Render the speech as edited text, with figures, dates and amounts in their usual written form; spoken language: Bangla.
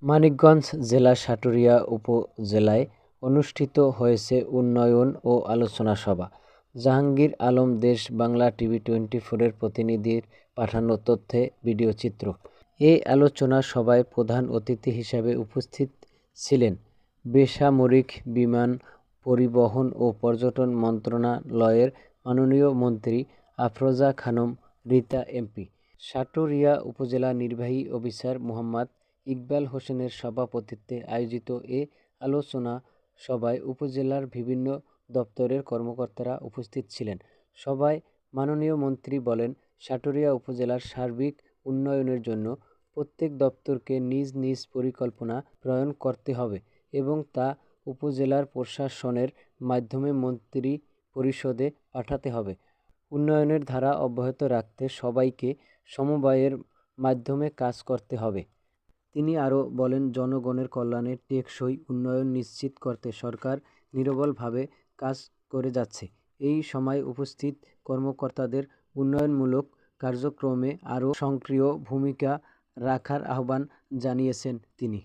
মানিকগঞ্জ জেলার সাটুরিয়া উপজেলায় অনুষ্ঠিত হয়েছে উন্নয়ন ও আলোচনা সভা। জাহাঙ্গীর আলম দেশ বাংলা টিভি 24-এর প্রতিনিধির পাঠানো তথ্যে ভিডিওচিত্র। এই আলোচনা সভায় প্রধান অতিথি হিসেবে উপস্থিত ছিলেন বেসামরিক বিমান পরিবহন ও পর্যটন মন্ত্রণালয়ের মাননীয় মন্ত্রী আফরোজা খানম রীতা এমপি। সাটুরিয়া উপজেলা নির্বাহী অফিসার মোহাম্মদ ইকবাল হোসেনের সভাপতিত্বে আয়োজিত এ আলোচনা সভায় উপজেলার বিভিন্ন দপ্তরের কর্মকর্তারা উপস্থিত ছিলেন। সভায় মাননীয় মন্ত্রী বলেন, সাটুরিয়া উপজেলার সার্বিক উন্নয়নের জন্য প্রত্যেক দপ্তরকে নিজ নিজ পরিকল্পনা প্রণয়ন করতে হবে এবং তা উপজেলার প্রশাসনের মাধ্যমে মন্ত্রী পরিষদে পাঠাতে হবে। উন্নয়নের ধারা অব্যাহত রাখতে সবাইকে সমবায়ের মাধ্যমে কাজ করতে হবে। তিনি আরও বলেন, জনগণের কল্যাণে টেকসই উন্নয়ন নিশ্চিত করতে সরকার নিরলসভাবে কাজ করে যাচ্ছে। এই সময় উপস্থিত কর্মকর্তাদের উন্নয়নমূলক কার্যক্রমে আরও সক্রিয় ভূমিকা রাখার আহ্বান জানিয়েছেন তিনি।